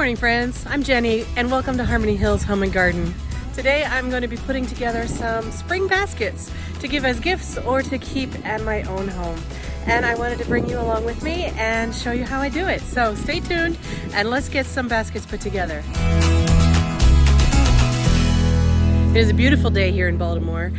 morning, friends. I'm Jenny and welcome to Harmony Hills Home and Garden. Today I'm going to be putting together some spring baskets to give as gifts or to keep at my own home. And I wanted to bring you along with me and show you how I do it. So stay tuned and let's get some baskets put together. It is a beautiful day here in Baltimore.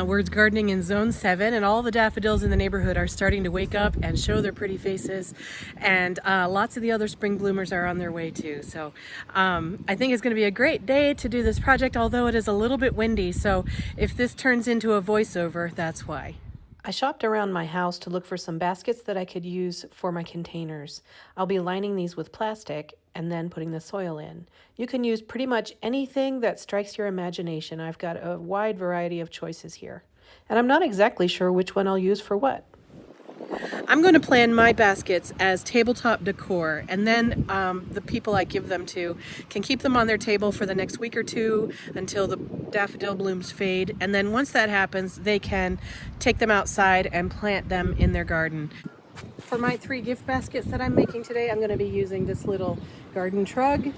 We're gardening in Zone 7 and all the daffodils in the neighborhood are starting to wake up and show their pretty faces. And lots of the other spring bloomers are on their way too. So I think it's going to be a great day to do this project, although it is a little bit windy. So if this turns into a voiceover, that's why. I shopped around my house to look for some baskets that I could use for my containers. I'll be lining these with plastic and then putting the soil in. You can use pretty much anything that strikes your imagination. I've got a wide variety of choices here. And I'm not exactly sure which one I'll use for what. I'm going to plan my baskets as tabletop decor, and then the people I give them to can keep them on their table for the next week or two until the daffodil blooms fade, and then once that happens they can take them outside and plant them in their garden. For my 3 gift baskets that I'm making today, I'm going to be using this little garden trug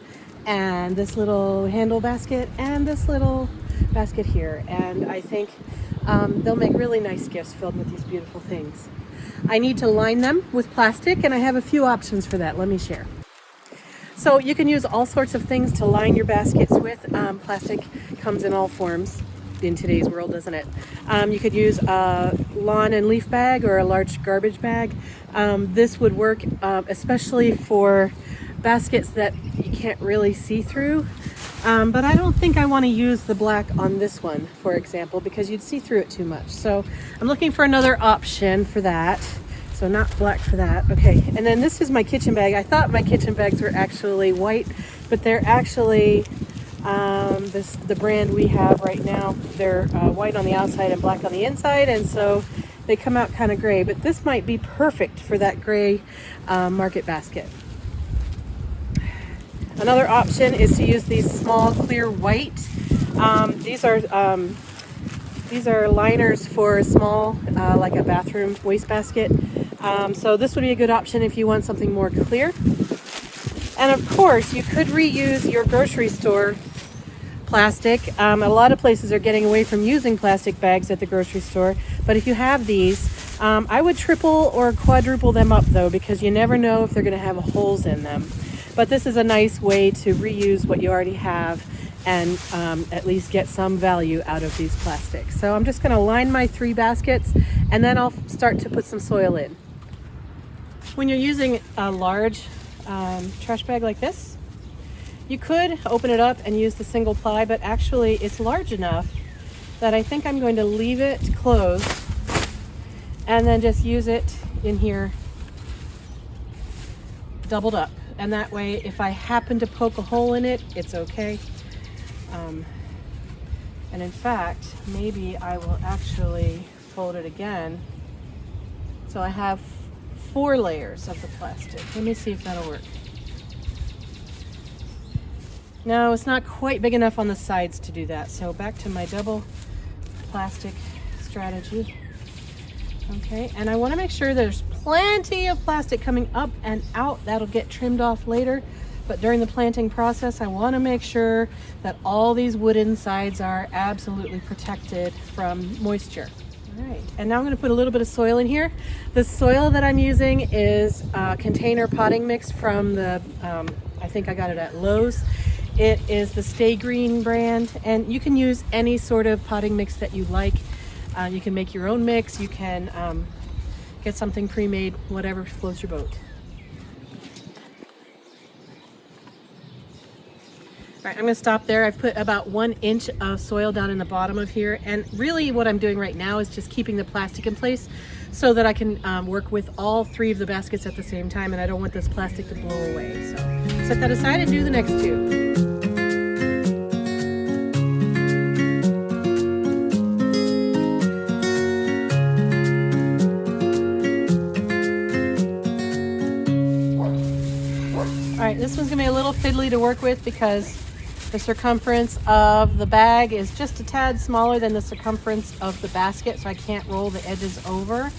and this little handle basket and this little basket here, and I think they'll make really nice gifts filled with these beautiful things. I need to line them with plastic, and I have a few options for that. Let me share. So you can use all sorts of things to line your baskets with. Plastic comes in all forms in today's world, doesn't it? You could use a lawn and leaf bag or a large garbage bag. This would work especially for baskets that you can't really see through. But I don't think I want to use the black on this one, for example, because you'd see through it too much. So I'm looking for another option for that. So not black for that. Okay, and then this is my kitchen bag. I thought my kitchen bags were actually white, but they're actually the brand we have right now. They're white on the outside and black on the inside, and so they come out kind of gray. But this might be perfect for that gray market basket. Another option is to use these small clear white. These are liners for a small, like a bathroom wastebasket. So this would be a good option if you want something more clear. And of course, you could reuse your grocery store plastic. A lot of places are getting away from using plastic bags at the grocery store, but if you have these, I would triple or quadruple them up though, because you never know if they're going to have holes in them. But this is a nice way to reuse what you already have and at least get some value out of these plastics. So I'm just going to line my 3 baskets and then I'll start to put some soil in. When you're using a large trash bag like this, you could open it up and use the single ply, but actually it's large enough that I think I'm going to leave it closed and then just use it in here doubled up. And that way, if I happen to poke a hole in it, it's okay. And in fact, maybe I will actually fold it again. So I have 4 layers of the plastic. Let me see if that'll work. No, it's not quite big enough on the sides to do that. So back to my double plastic strategy. Okay, and I want to make sure there's plenty of plastic coming up and out. That'll get trimmed off later, but during the planting process I want to make sure that all these wooden sides are absolutely protected from moisture. All right, and now I'm going to put a little bit of soil in here. The soil that I'm using is a container potting mix from the I think I got it at Lowe's. It is the Stay Green brand, and you can use any sort of potting mix that you like. You can make your own mix, you can get something pre-made, whatever floats your boat. All right, I'm gonna stop there. I've put about 1 inch of soil down in the bottom of here, and really what I'm doing right now is just keeping the plastic in place so that I can work with all 3 of the baskets at the same time, and I don't want this plastic to blow away. So set that aside and do the next 2. All right, this one's gonna be a little fiddly to work with because the circumference of the bag is just a tad smaller than the circumference of the basket, so I can't roll the edges over.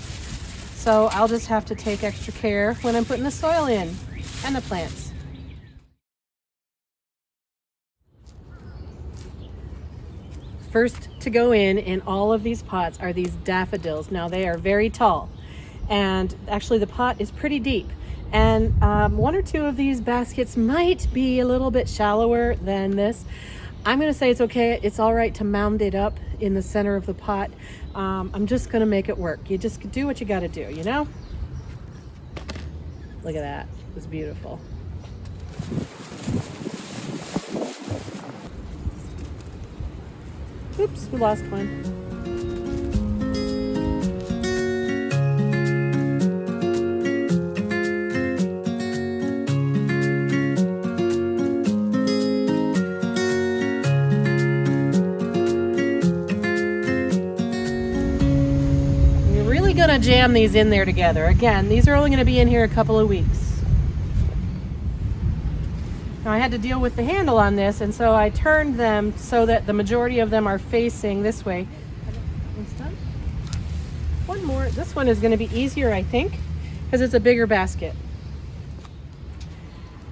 So I'll just have to take extra care when I'm putting the soil in and the plants. first to go in all of these pots are these daffodils. Now they are very tall, and actually the pot is pretty deep. And one or two of these baskets might be a little bit shallower than this. I'm gonna say it's okay. It's all right to mound it up in the center of the pot. I'm just gonna make it work. You just do what you gotta do, you know? Look at that, it's beautiful. Oops, we lost one. You're really gonna jam these in there together. Again, these are only gonna be in here a couple of weeks. Now I had to deal with the handle on this, and so I turned them so that the majority of them are facing this way. It's done. One more. This one is going to be easier, I think, because it's a bigger basket.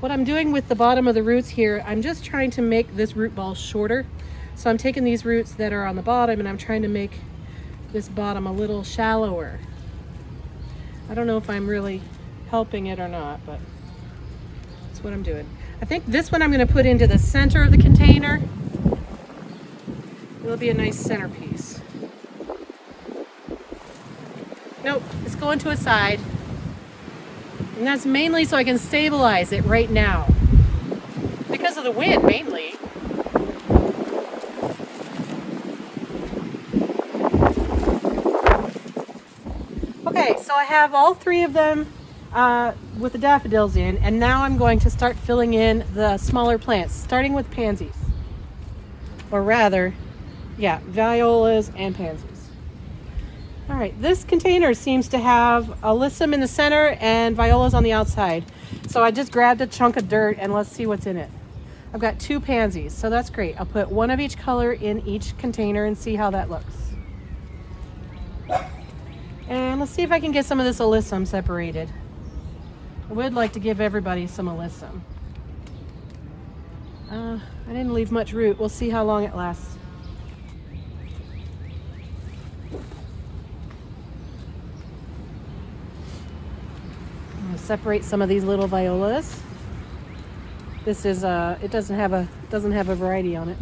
What I'm doing with the bottom of the roots here, I'm just trying to make this root ball shorter. So I'm taking these roots that are on the bottom and I'm trying to make this bottom a little shallower. I don't know if I'm really helping it or not, but that's what I'm doing. I think this one I'm going to put into the center of the container. It'll be a nice centerpiece. Nope, it's going to a side. And that's mainly so I can stabilize it right now. Because of the wind, mainly. Okay, so I have all three of them with the daffodils in, and now I'm going to start filling in the smaller plants, starting with pansies. Or rather, yeah, violas and pansies. All right, this container seems to have alyssum in the center and violas on the outside. So I just grabbed a chunk of dirt and let's see what's in it. I've got 2 pansies, so that's great. I'll put one of each color in each container and see how that looks. And let's see if I can get some of this alyssum separated. I would like to give everybody some alyssum. I didn't leave much root. We'll see how long it lasts. I'm going to separate some of these little violas. This is it doesn't have a variety on it.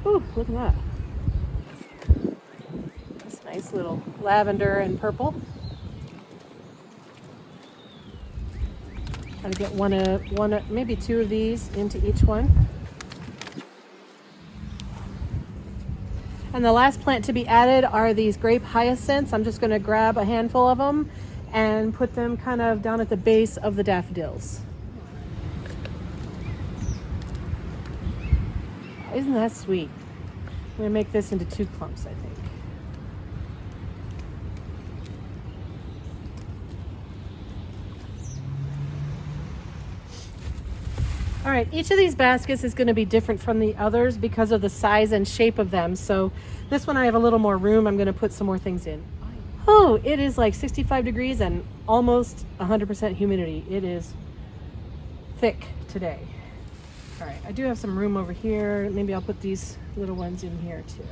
Ooh, look at that. That's nice little lavender and purple. Try to get one, maybe 2 of these into each one. And the last plant to be added are these grape hyacinths. I'm just going to grab a handful of them and put them kind of down at the base of the daffodils. Isn't that sweet? I'm going to make this into 2 clumps, I think. All right, each of these baskets is going to be different from the others because of the size and shape of them. So this one I have a little more room. I'm going to put some more things in. Oh, it is like 65 degrees and almost 100% humidity. It is thick today. All right, I do have some room over here. Maybe I'll put these little ones in here too.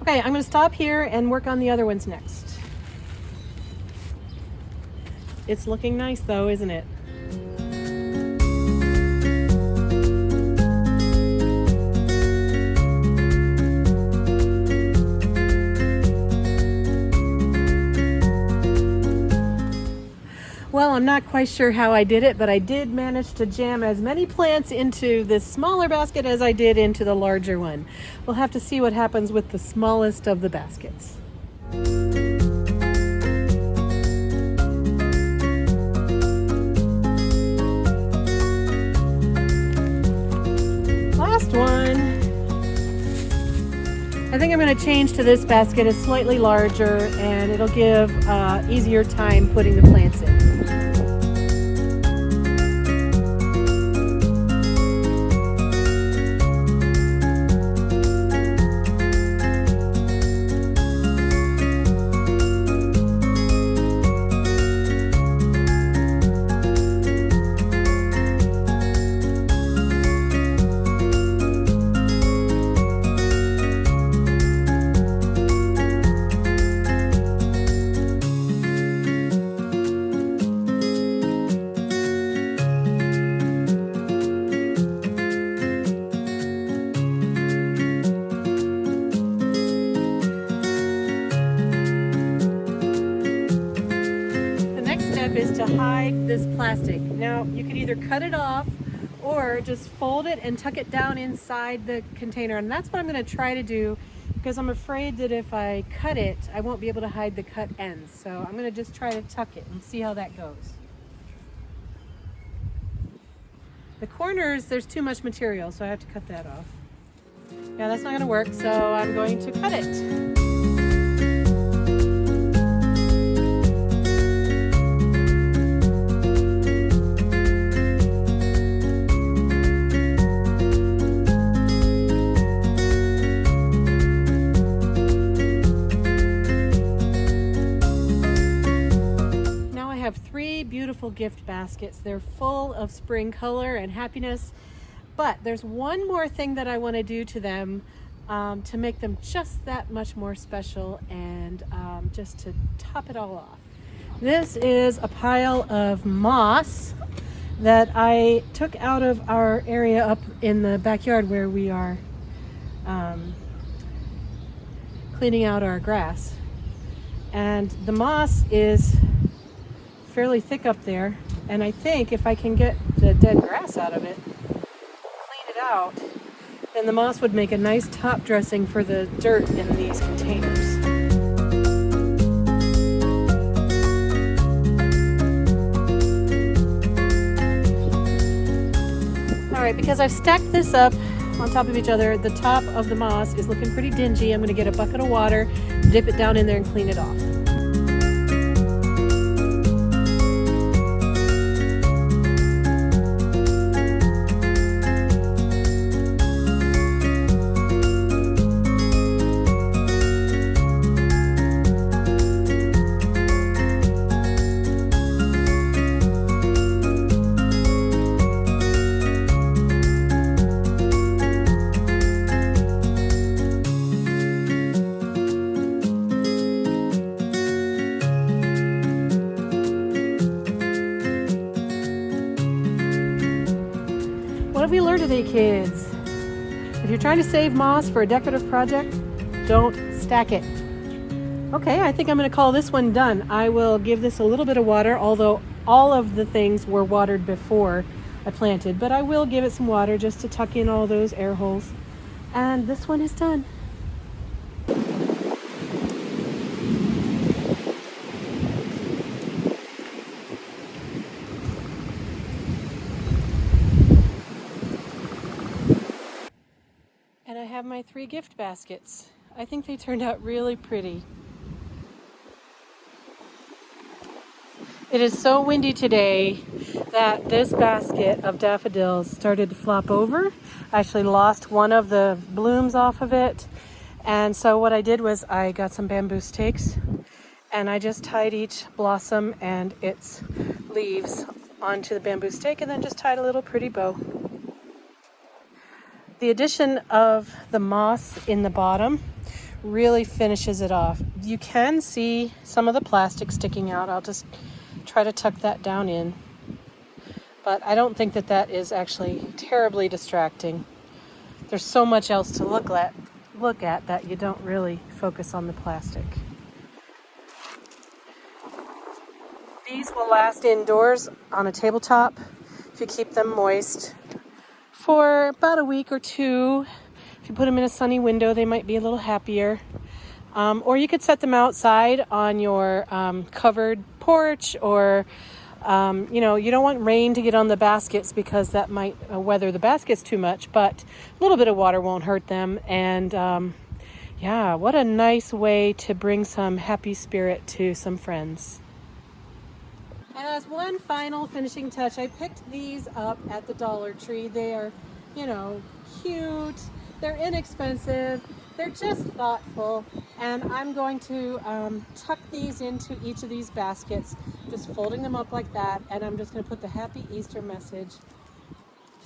Okay, I'm going to stop here and work on the other ones next. It's looking nice though, isn't it? Well, I'm not quite sure how I did it, but I did manage to jam as many plants into this smaller basket as I did into the larger one. We'll have to see what happens with the smallest of the baskets. Last one. I think I'm going to change to this basket. It's slightly larger and it'll give easier time putting the plants in. Now you could either cut it off or just fold it and tuck it down inside the container, and that's what I'm going to try to do, because I'm afraid that if I cut it, I won't be able to hide the cut ends. So I'm going to just try to tuck it and see how that goes. The corners, there's too much material, so I have to cut that off. Yeah, that's not going to work, so I'm going to cut it. Three beautiful gift baskets. They're full of spring color and happiness, but there's one more thing that I want to do to them to make them just that much more special, and just to top it all off. This is a pile of moss that I took out of our area up in the backyard where we are cleaning out our grass, and the moss is fairly thick up there, and I think if I can get the dead grass out of it, clean it out, then the moss would make a nice top dressing for the dirt in these containers. Alright, because I've stacked this up on top of each other, the top of the moss is looking pretty dingy. I'm going to get a bucket of water, dip it down in there, and clean it off. What have we learned today, kids? If you're trying to save moss for a decorative project, don't stack it. Okay, I think I'm going to call this one done. I will give this a little bit of water, although all of the things were watered before I planted, but I will give it some water just to tuck in all those air holes. And this one is done. And I have my 3 gift baskets. I think they turned out really pretty. It is so windy today that this basket of daffodils started to flop over. I actually lost one of the blooms off of it. And so what I did was I got some bamboo stakes and I just tied each blossom and its leaves onto the bamboo stake, and then just tied a little pretty bow. The addition of the moss in the bottom really finishes it off. You can see some of the plastic sticking out. I'll just try to tuck that down in. But I don't think that that is actually terribly distracting. There's so much else to look at that you don't really focus on the plastic. These will last indoors on a tabletop if you keep them moist for about a week or 2. If you put them in a sunny window, they might be a little happier. Or you could set them outside on your covered porch, or you don't want rain to get on the baskets because that might weather the baskets too much, but a little bit of water won't hurt them. And yeah, what a nice way to bring some happy spirit to some friends. And as one final finishing touch, I picked these up at the Dollar Tree. They are, cute, they're inexpensive, they're just thoughtful, and I'm going to tuck these into each of these baskets, just folding them up like that, and I'm just going to put the Happy Easter message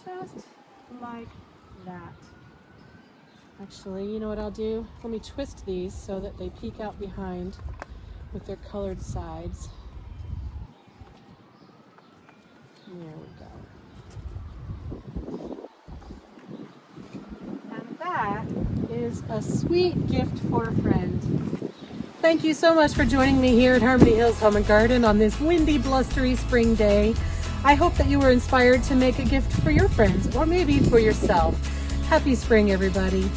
just like that. Actually, you know what I'll do? Let me twist these so that they peek out behind with their colored sides. There we go. And that is a sweet gift for a friend. Thank you so much for joining me here at Harmony Hills Home and Garden on this windy, blustery spring day. I hope that you were inspired to make a gift for your friends or maybe for yourself. Happy spring, everybody.